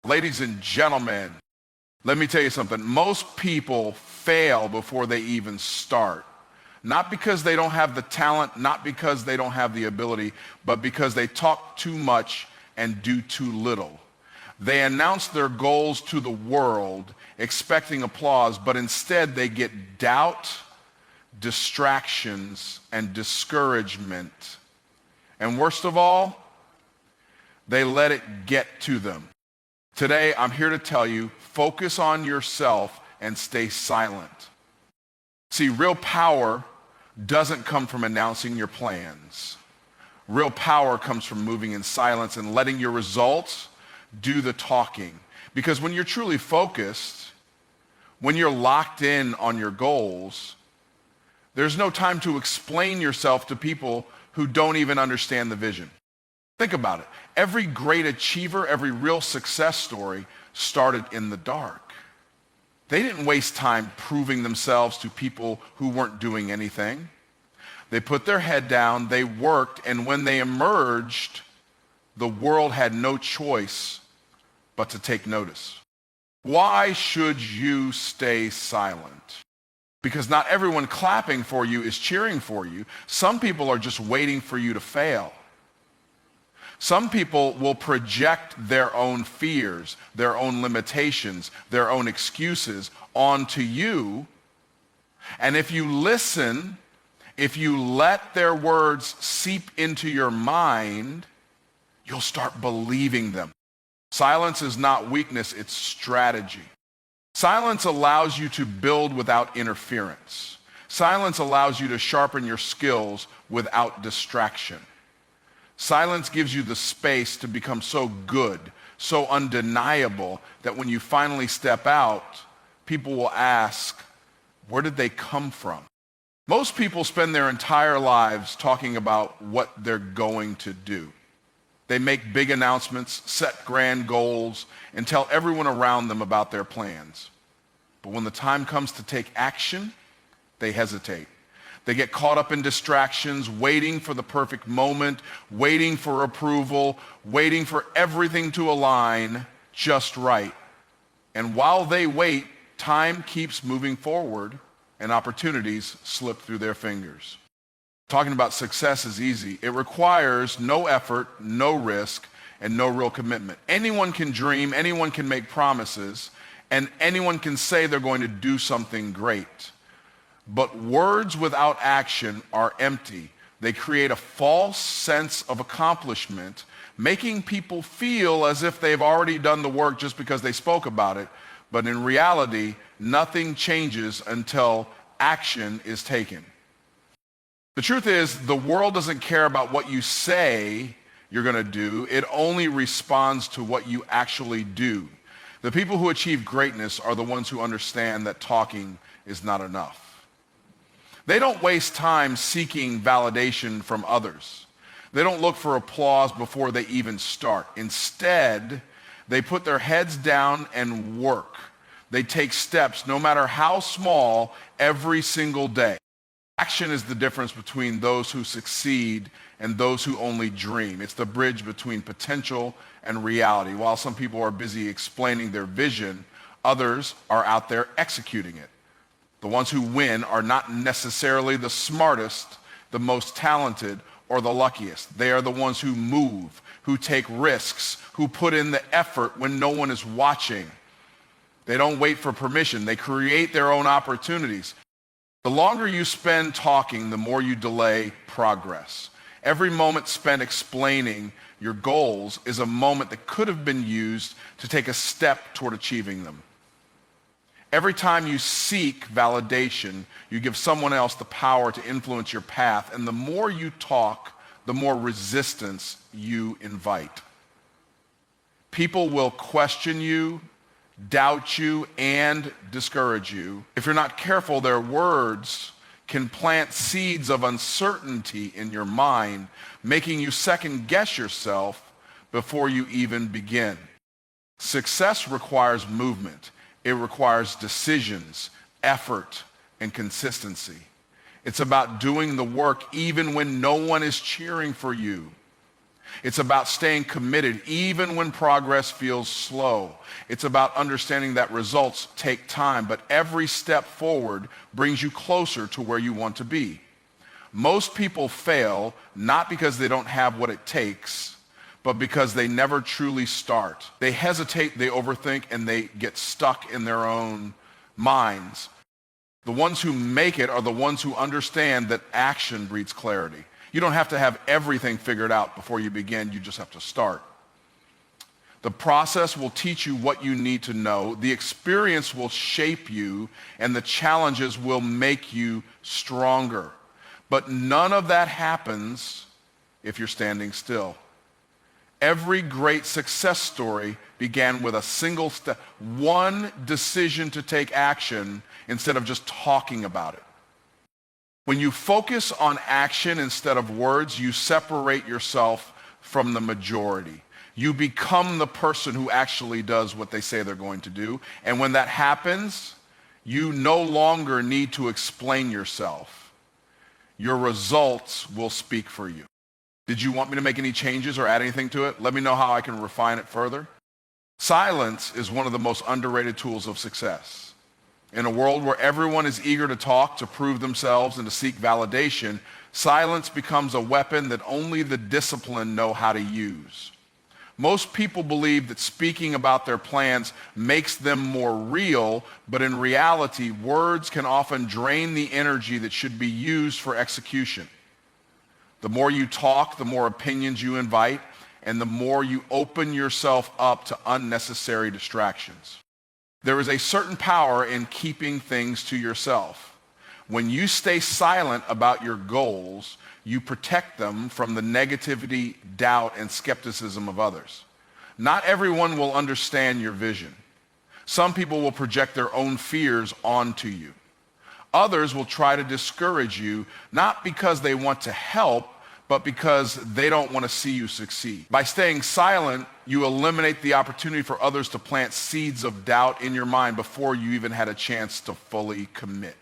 Ladies and gentlemen, let me tell you something. Most people fail before they even start. Not because they don't have the talent, not because they don't have the ability, but because they talk too much and do too little. They announce their goals to the world, expecting applause, but instead they get doubt, distractions, and discouragement. And worst of all, they let it get to them. Today, I'm here to tell you, focus on yourself and stay silent. See, real power doesn't come from announcing your plans. Real power comes from moving in silence and letting your results do the talking. Because when you're truly focused, when you're locked in on your goals, there's no time to explain yourself to people who don't even understand the vision. Think about it. Every great achiever, every real success story started in the dark. They didn't waste time proving themselves to people who weren't doing anything. They put their head down, they worked, and when they emerged, the world had no choice but to take notice. Why should you stay silent? Because not everyone clapping for you is cheering for you. Some people are just waiting for you to fail. Some people will project their own fears, their own limitations, their own excuses onto you. And if you listen, if you let their words seep into your mind, you'll start believing them. Silence is not weakness, it's strategy. Silence allows you to build without interference. Silence allows you to sharpen your skills without distraction. Silence gives you the space to become so good, so undeniable, that when you finally step out, people will ask, where did they come from? Most people spend their entire lives talking about what they're going to do. They make big announcements, set grand goals, and tell everyone around them about their plans. But when the time comes to take action, they hesitate. They get caught up in distractions, waiting for the perfect moment, waiting for approval, waiting for everything to align just right. And while they wait, time keeps moving forward and opportunities slip through their fingers. Talking about success is easy. It requires no effort, no risk, and no real commitment. Anyone can dream, anyone can make promises, and anyone can say they're going to do something great. But words without action are empty. They create a false sense of accomplishment, making people feel as if they've already done the work just because they spoke about it. But in reality, nothing changes until action is taken. The truth is, the world doesn't care about what you say you're going to do. It only responds to what you actually do. The people who achieve greatness are the ones who understand that talking is not enough. They don't waste time seeking validation from others. They don't look for applause before they even start. Instead, they put their heads down and work. They take steps, no matter how small, every single day. Action is the difference between those who succeed and those who only dream. It's the bridge between potential and reality. While some people are busy explaining their vision, others are out there executing it. The ones who win are not necessarily the smartest, the most talented, or the luckiest. They are the ones who move, who take risks, who put in the effort when no one is watching. They don't wait for permission. They create their own opportunities. The longer you spend talking, the more you delay progress. Every moment spent explaining your goals is a moment that could have been used to take a step toward achieving them. Every time you seek validation, you give someone else the power to influence your path, and the more you talk, the more resistance you invite. People will question you, doubt you, and discourage you. If you're not careful, their words can plant seeds of uncertainty in your mind, making you second guess yourself before you even begin. Success requires movement. It requires decisions, effort, and consistency. It's about doing the work even when no one is cheering for you. It's about staying committed even when progress feels slow. It's about understanding that results take time, but every step forward brings you closer to where you want to be. Most people fail not because they don't have what it takes, but because they never truly start. They hesitate, they overthink, and they get stuck in their own minds. The ones who make it are the ones who understand that action breeds clarity. You don't have to have everything figured out before you begin. You just have to start. The process will teach you what you need to know. The experience will shape you, and the challenges will make you stronger. But none of that happens if you're standing still. Every great success story began with a single step, one decision to take action instead of just talking about it. When you focus on action instead of words, you separate yourself from the majority. You become the person who actually does what they say they're going to do. And when that happens, you no longer need to explain yourself. Your results will speak for you. Did you want me to make any changes or add anything to it? Let me know how I can refine it further. Silence is one of the most underrated tools of success. In a world where everyone is eager to talk, to prove themselves, and to seek validation, silence becomes a weapon that only the disciplined know how to use. Most people believe that speaking about their plans makes them more real, but in reality, words can often drain the energy that should be used for execution. The more you talk, the more opinions you invite, and the more you open yourself up to unnecessary distractions. There is a certain power in keeping things to yourself. When you stay silent about your goals, you protect them from the negativity, doubt, and skepticism of others. Not everyone will understand your vision. Some people will project their own fears onto you. Others will try to discourage you, not because they want to help, but because they don't want to see you succeed. By staying silent, you eliminate the opportunity for others to plant seeds of doubt in your mind before you even had a chance to fully commit.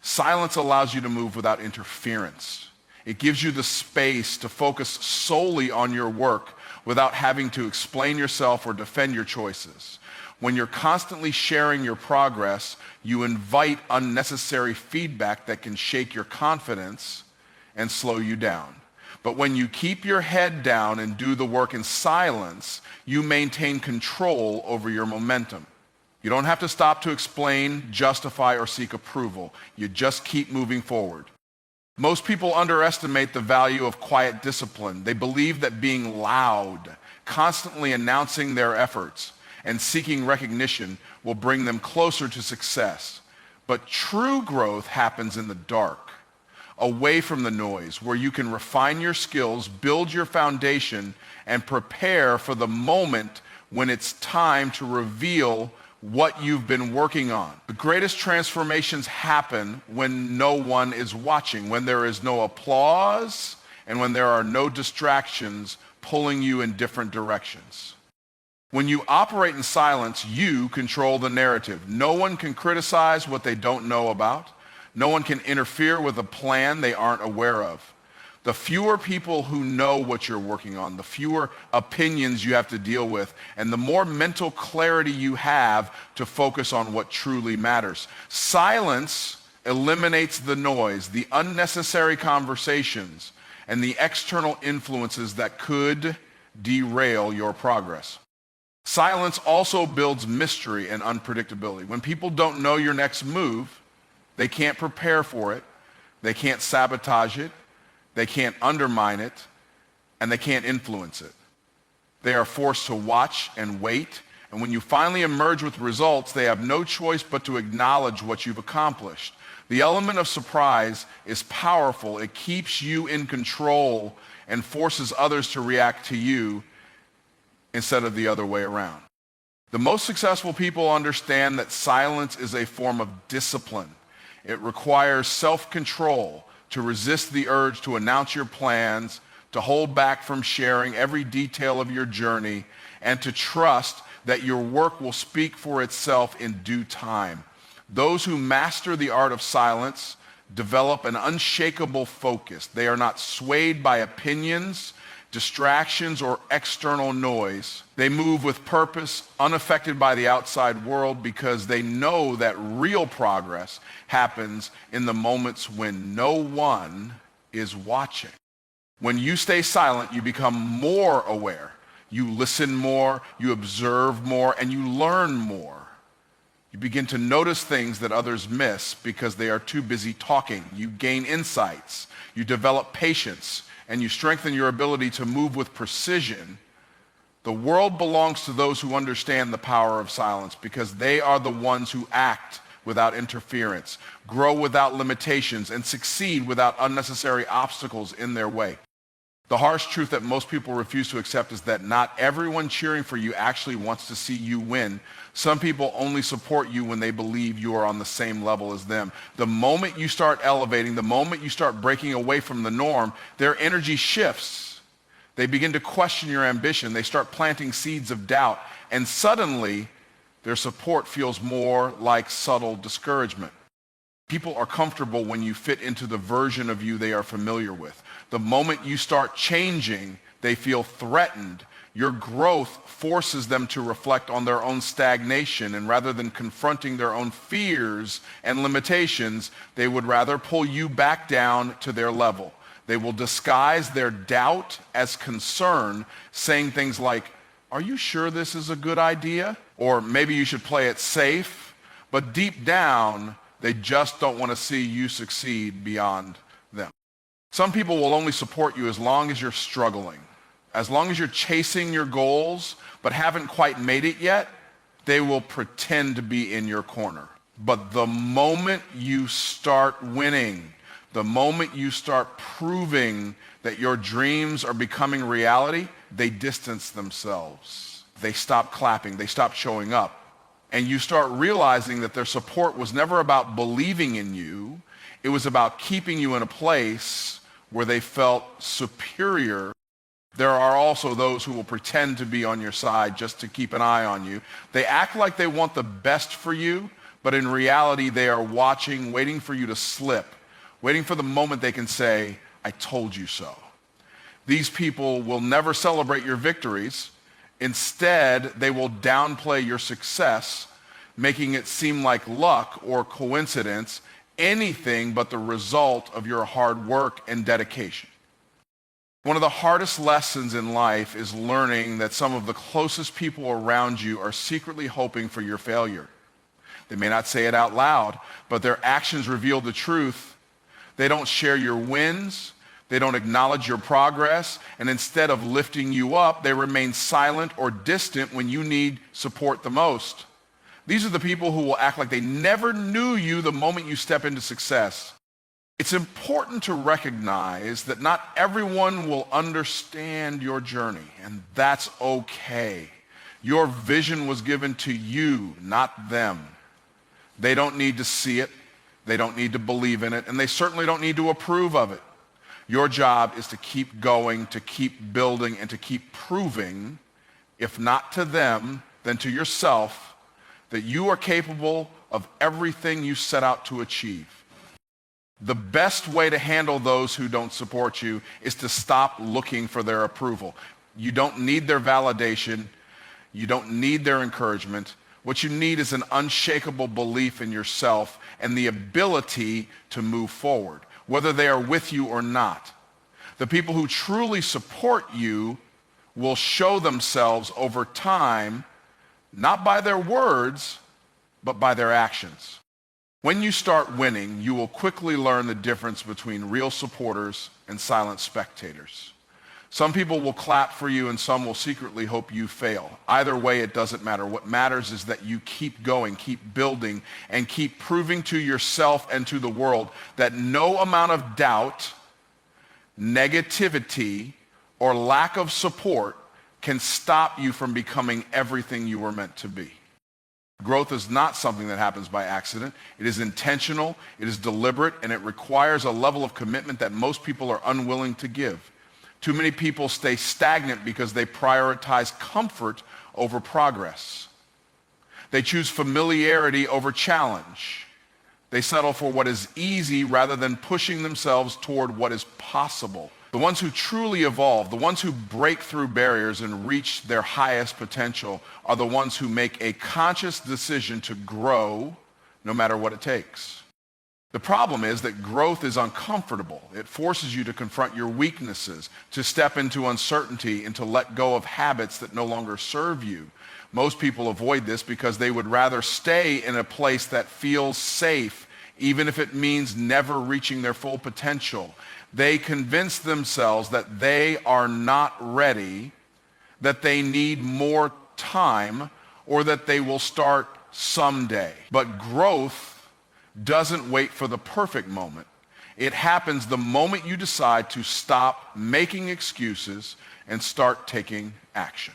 Silence allows you to move without interference. It gives you the space to focus solely on your work without having to explain yourself or defend your choices. When you're constantly sharing your progress, you invite unnecessary feedback that can shake your confidence and slow you down. But when you keep your head down and do the work in silence, you maintain control over your momentum. You don't have to stop to explain, justify, or seek approval. You just keep moving forward. Most people underestimate the value of quiet discipline. They believe that being loud, constantly announcing their efforts, and seeking recognition will bring them closer to success. But true growth happens in the dark, away from the noise, where you can refine your skills, build your foundation, and prepare for the moment when it's time to reveal what you've been working on. The greatest transformations happen when no one is watching, when there is no applause, and when there are no distractions pulling you in different directions. When you operate in silence, you control the narrative. No one can criticize what they don't know about. No one can interfere with a plan they aren't aware of. The fewer people who know what you're working on, the fewer opinions you have to deal with, and the more mental clarity you have to focus on what truly matters. Silence eliminates the noise, the unnecessary conversations, and the external influences that could derail your progress. Silence also builds mystery and unpredictability. When people don't know your next move, they can't prepare for it, they can't sabotage it, they can't undermine it, and they can't influence it. They are forced to watch and wait, and when you finally emerge with results, they have no choice but to acknowledge what you've accomplished. The element of surprise is powerful. It keeps you in control and forces others to react to you instead of the other way around. The most successful people understand that silence is a form of discipline. It requires self-control to resist the urge to announce your plans, to hold back from sharing every detail of your journey, and to trust that your work will speak for itself in due time. Those who master the art of silence develop an unshakable focus. They are not swayed by opinions. distractions, or external noise. They move with purpose, unaffected by the outside world, because they know that real progress happens in the moments when no one is watching. When you stay silent, you become more aware. You listen more, you observe more, and you learn more. You begin to notice things that others miss because they are too busy talking. You gain insights, you develop patience, and you strengthen your ability to move with precision. The world belongs to those who understand the power of silence, because they are the ones who act without interference, grow without limitations, and succeed without unnecessary obstacles in their way. The harsh truth that most people refuse to accept is that not everyone cheering for you actually wants to see you win. Some people only support you when they believe you are on the same level as them. The moment you start elevating, the moment you start breaking away from the norm, their energy shifts. They begin to question your ambition. They start planting seeds of doubt. And suddenly, their support feels more like subtle discouragement. People are comfortable when you fit into the version of you they are familiar with. The moment you start changing, they feel threatened. Your growth forces them to reflect on their own stagnation, and rather than confronting their own fears and limitations, they would rather pull you back down to their level. They will disguise their doubt as concern, saying things like, "Are you sure this is a good idea?" Or "Maybe you should play it safe." But deep down, they just don't want to see you succeed beyond them. Some people will only support you as long as you're struggling. As long as you're chasing your goals but haven't quite made it yet, they will pretend to be in your corner. But the moment you start winning, the moment you start proving that your dreams are becoming reality, they distance themselves. They stop clapping, they stop showing up. And you start realizing that their support was never about believing in you. It was about keeping you in a place where they felt superior. There are also those who will pretend to be on your side just to keep an eye on you. They act like they want the best for you, but in reality, they are watching, waiting for you to slip, waiting for the moment they can say, "I told you so." These people will never celebrate your victories. Instead, they will downplay your success, making it seem like luck or coincidence, anything but the result of your hard work and dedication. One of the hardest lessons in life is learning that some of the closest people around you are secretly hoping for your failure. They may not say it out loud, but their actions reveal the truth. They don't share your wins. They don't acknowledge your progress, and instead of lifting you up, they remain silent or distant when you need support the most. These are the people who will act like they never knew you the moment you step into success. It's important to recognize that not everyone will understand your journey, and that's okay. Your vision was given to you, not them. They don't need to see it, they don't need to believe in it, and they certainly don't need to approve of it. Your job is to keep going, to keep building, and to keep proving, if not to them, then to yourself, that you are capable of everything you set out to achieve. The best way to handle those who don't support you is to stop looking for their approval. You don't need their validation. You don't need their encouragement. What you need is an unshakable belief in yourself and the ability to move forward, whether they are with you or not. The people who truly support you will show themselves over time, not by their words, but by their actions. When you start winning, you will quickly learn the difference between real supporters and silent spectators. Some people will clap for you and some will secretly hope you fail. Either way, it doesn't matter. What matters is that you keep going, keep building, and keep proving to yourself and to the world that no amount of doubt, negativity, or lack of support can stop you from becoming everything you were meant to be. Growth is not something that happens by accident. It is intentional, it is deliberate, and it requires a level of commitment that most people are unwilling to give. Too many people stay stagnant because they prioritize comfort over progress. They choose familiarity over challenge. They settle for what is easy rather than pushing themselves toward what is possible. The ones who truly evolve, the ones who break through barriers and reach their highest potential are the ones who make a conscious decision to grow no matter what it takes. The problem is that growth is uncomfortable. It forces you to confront your weaknesses, to step into uncertainty, and to let go of habits that no longer serve you. Most people avoid this because they would rather stay in a place that feels safe, even if it means never reaching their full potential. They convince themselves that they are not ready, that they need more time, or that they will start someday. But growth doesn't wait for the perfect moment. It happens the moment you decide to stop making excuses and start taking action.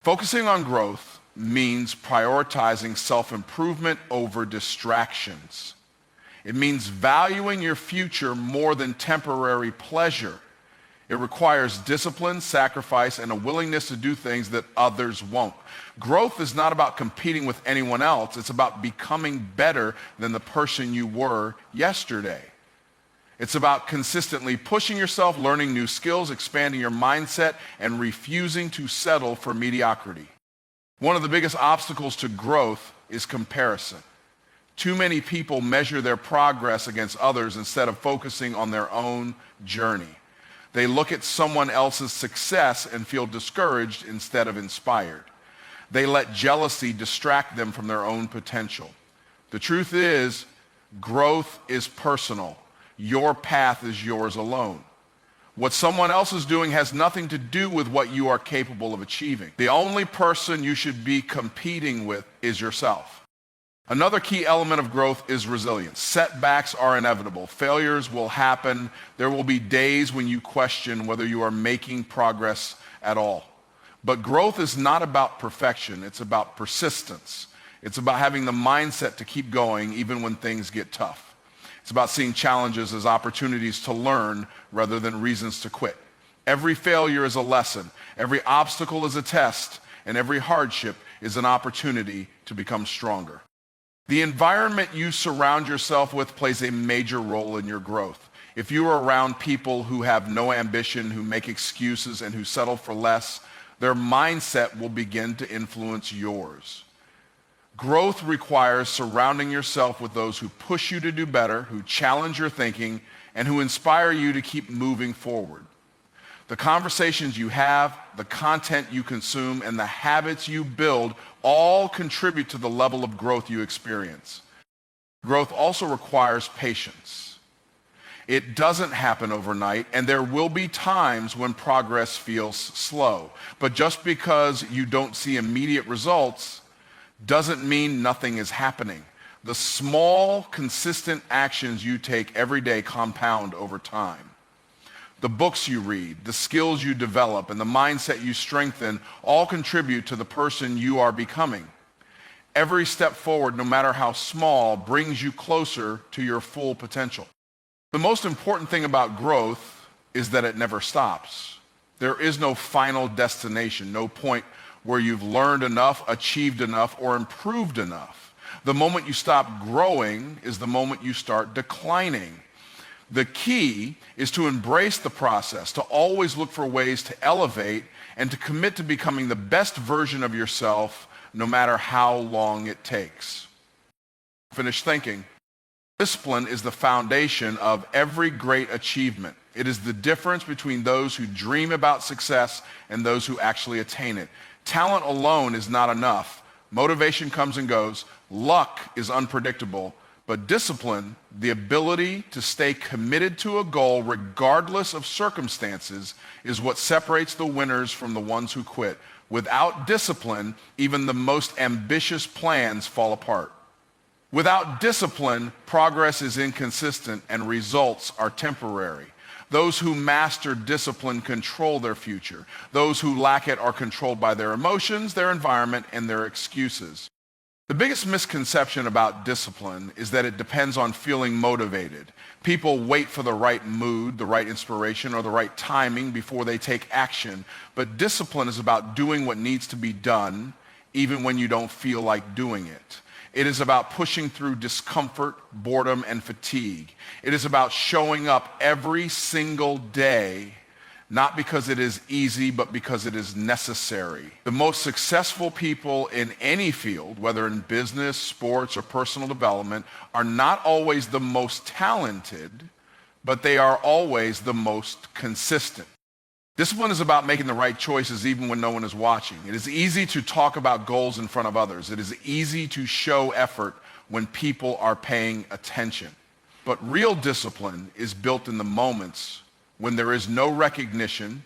Focusing on growth means prioritizing self-improvement over distractions. It means valuing your future more than temporary pleasure. It requires discipline, sacrifice, and a willingness to do things that others won't. Growth is not about competing with anyone else. It's about becoming better than the person you were yesterday. It's about consistently pushing yourself, learning new skills, expanding your mindset, and refusing to settle for mediocrity. One of the biggest obstacles to growth is comparison. Too many people measure their progress against others instead of focusing on their own journey. They look at someone else's success and feel discouraged instead of inspired. They let jealousy distract them from their own potential. The truth is, growth is personal. Your path is yours alone. What someone else is doing has nothing to do with what you are capable of achieving. The only person you should be competing with is yourself. Another key element of growth is resilience. Setbacks are inevitable. Failures will happen. There will be days when you question whether you are making progress at all. But growth is not about perfection. It's about persistence. It's about having the mindset to keep going even when things get tough. It's about seeing challenges as opportunities to learn rather than reasons to quit. Every failure is a lesson. Every obstacle is a test. And every hardship is an opportunity to become stronger. The environment you surround yourself with plays a major role in your growth. If you are around people who have no ambition, who make excuses, and who settle for less, their mindset will begin to influence yours. Growth requires surrounding yourself with those who push you to do better, who challenge your thinking, and who inspire you to keep moving forward. The conversations you have, the content you consume, and the habits you build all contribute to the level of growth you experience. Growth also requires patience. It doesn't happen overnight, and there will be times when progress feels slow. But just because you don't see immediate results doesn't mean nothing is happening. The small, consistent actions you take every day compound over time. The books you read, the skills you develop, and the mindset you strengthen all contribute to the person you are becoming. Every step forward, no matter how small, brings you closer to your full potential. The most important thing about growth is that it never stops. There is no final destination, no point where you've learned enough, achieved enough, or improved enough. The moment you stop growing is the moment you start declining. The key is to embrace the process, to always look for ways to elevate and to commit to becoming the best version of yourself, no matter how long it takes. Finish thinking. Discipline is the foundation of every great achievement. It is the difference between those who dream about success and those who actually attain it. Talent alone is not enough. Motivation comes and goes. Luck is unpredictable. But discipline, the ability to stay committed to a goal regardless of circumstances, is what separates the winners from the ones who quit. Without discipline, even the most ambitious plans fall apart. Without discipline, progress is inconsistent and results are temporary. Those who master discipline control their future. Those who lack it are controlled by their emotions, their environment, and their excuses. The biggest misconception about discipline is that it depends on feeling motivated. People wait for the right mood, the right inspiration, or the right timing before they take action. But discipline is about doing what needs to be done, even when you don't feel like doing it. It is about pushing through discomfort, boredom, and fatigue. It is about showing up every single day, not because it is easy, but because it is necessary. The most successful people in any field, whether in business, sports, or personal development, are not always the most talented, but they are always the most consistent. Discipline is about making the right choices even when no one is watching. It is easy to talk about goals in front of others. It is easy to show effort when people are paying attention. But real discipline is built in the moments when there is no recognition,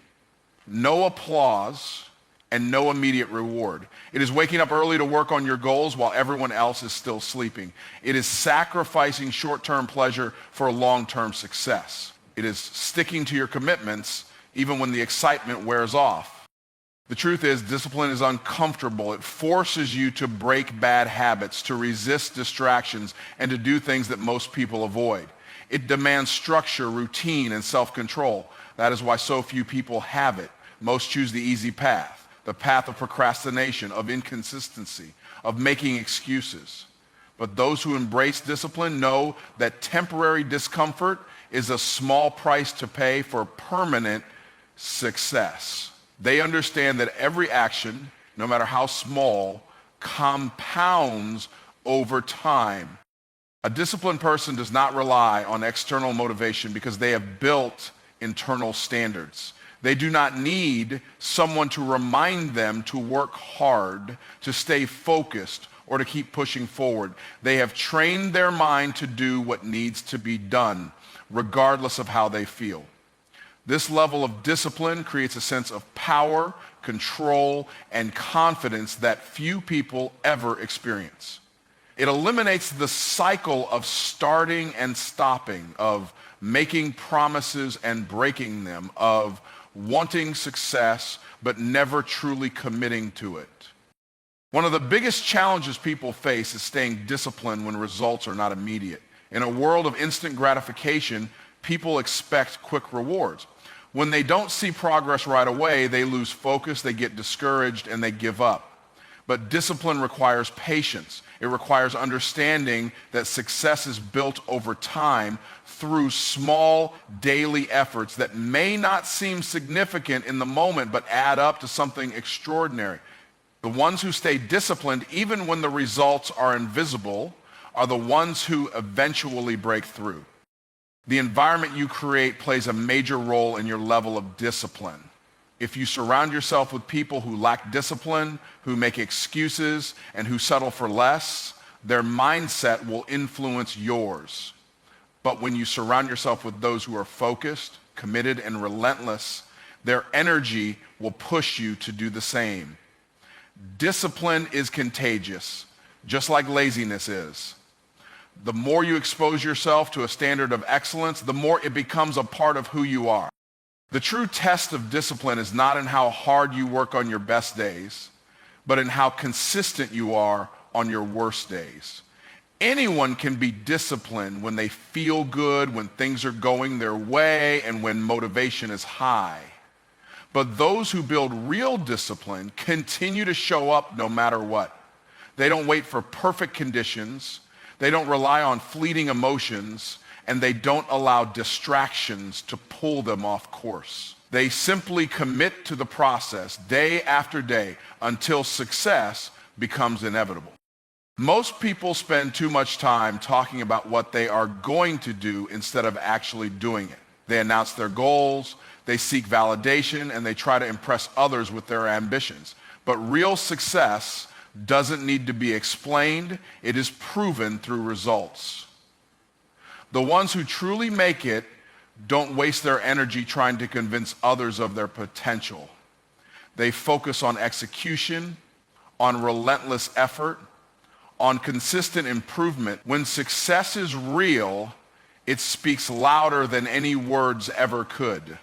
no applause, and no immediate reward. It is waking up early to work on your goals while everyone else is still sleeping. It is sacrificing short-term pleasure for long-term success. It is sticking to your commitments even when the excitement wears off. The truth is, discipline is uncomfortable. It forces you to break bad habits, to resist distractions, and to do things that most people avoid. It demands structure, routine, and self-control. That is why so few people have it. Most choose the easy path, the path of procrastination, of inconsistency, of making excuses. But those who embrace discipline know that temporary discomfort is a small price to pay for permanent success. They understand that every action, no matter how small, compounds over time. A disciplined person does not rely on external motivation because they have built internal standards. They do not need someone to remind them to work hard, to stay focused, or to keep pushing forward. They have trained their mind to do what needs to be done, regardless of how they feel. This level of discipline creates a sense of power, control, and confidence that few people ever experience. It eliminates the cycle of starting and stopping, of making promises and breaking them, of wanting success but never truly committing to it. One of the biggest challenges people face is staying disciplined when results are not immediate. In a world of instant gratification, people expect quick rewards. When they don't see progress right away, they lose focus, they get discouraged, and they give up. But discipline requires patience. It requires understanding that success is built over time through small daily efforts that may not seem significant in the moment, but add up to something extraordinary. The ones who stay disciplined, even when the results are invisible, are the ones who eventually break through. The environment you create plays a major role in your level of discipline. If you surround yourself with people who lack discipline, who make excuses, and who settle for less, their mindset will influence yours. But when you surround yourself with those who are focused, committed, and relentless, their energy will push you to do the same. Discipline is contagious, just like laziness is. The more you expose yourself to a standard of excellence, the more it becomes a part of who you are. The true test of discipline is not in how hard you work on your best days, but in how consistent you are on your worst days. Anyone can be disciplined when they feel good, when things are going their way, and when motivation is high. But those who build real discipline continue to show up no matter what. They don't wait for perfect conditions. They don't rely on fleeting emotions, and they don't allow distractions to pull them off course. They simply commit to the process day after day until success becomes inevitable. Most people spend too much time talking about what they are going to do instead of actually doing it. They announce their goals, they seek validation, and they try to impress others with their ambitions. But real success doesn't need to be explained. It is proven through results. The ones who truly make it don't waste their energy trying to convince others of their potential. They focus on execution, on relentless effort, on consistent improvement. When success is real, it speaks louder than any words ever could.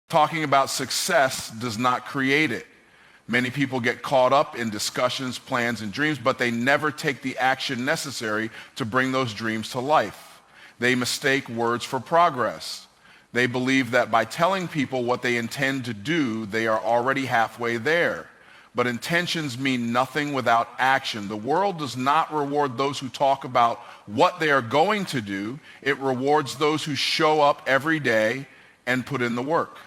Talking about success does not create it. Many people get caught up in discussions, plans, and dreams, but they never take the action necessary to bring those dreams to life. They mistake words for progress. They believe that by telling people what they intend to do, they are already halfway there. but intentions mean nothing without action. The world does not reward those who talk about what they are going to do. It rewards those who show up every day and put in the work.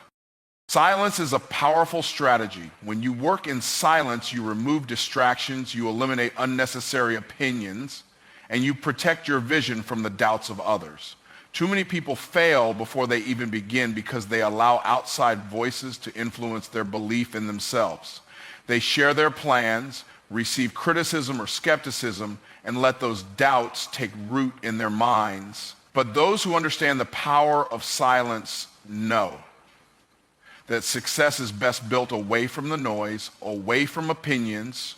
Silence is a powerful strategy. When you work in silence, you remove distractions, you eliminate unnecessary opinions, and you protect your vision from the doubts of others. Too many people fail before they even begin because they allow outside voices to influence their belief in themselves. They share their plans, receive criticism or skepticism, and let those doubts take root in their minds. But those who understand the power of silence know that success is best built away from the noise, away from opinions,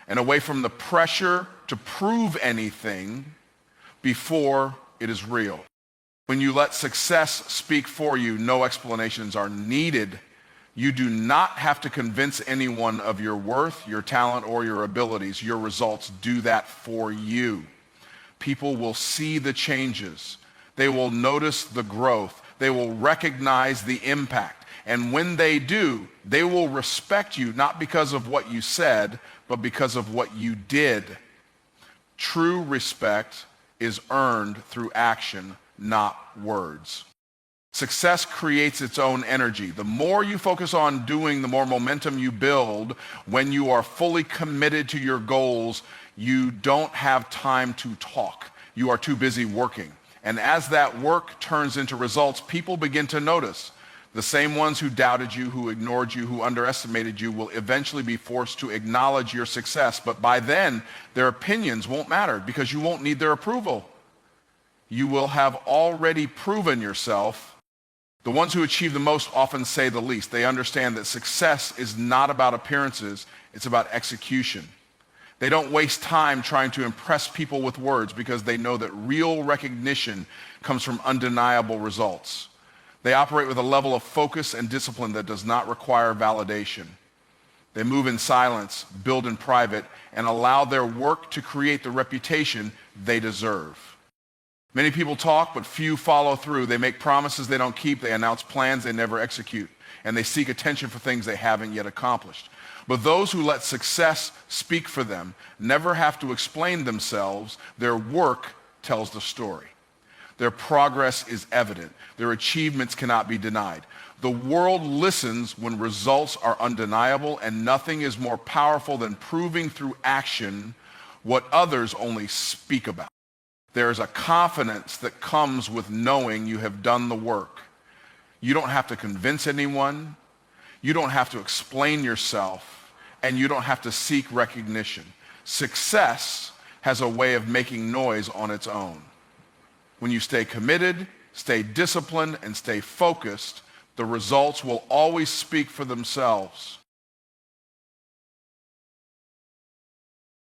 and away from the pressure to prove anything before it is real. When you let success speak for you, no explanations are needed. You do not have to convince anyone of your worth, your talent, or your abilities. Your results do that for you. People will see the changes. They will notice the growth. They will recognize the impact. And when they do, they will respect you, not because of what you said, but because of what you did. True respect is earned through action, not words. Success creates its own energy. The more you focus on doing, the more momentum you build. When you are fully committed to your goals, you don't have time to talk. You are too busy working. And as that work turns into results, people begin to notice. The same ones who doubted you, who ignored you, who underestimated you will eventually be forced to acknowledge your success. But by then, their opinions won't matter because you won't need their approval. You will have already proven yourself. The ones who achieve the most often say the least. They understand that success is not about appearances, it's about execution. They don't waste time trying to impress people with words because they know that real recognition comes from undeniable results. They operate with a level of focus and discipline that does not require validation. They move in silence, build in private, and allow their work to create the reputation they deserve. Many people talk, but few follow through. They make promises they don't keep. They announce plans they never execute. And they seek attention for things they haven't yet accomplished. But those who let success speak for them never have to explain themselves. Their work tells the story. Their progress is evident. Their achievements cannot be denied. The world listens when results are undeniable, and nothing is more powerful than proving through action what others only speak about. There is a confidence that comes with knowing you have done the work. You don't have to convince anyone. You don't have to explain yourself, and you don't have to seek recognition. Success has a way of making noise on its own. When you stay committed, stay disciplined, and stay focused, the results will always speak for themselves.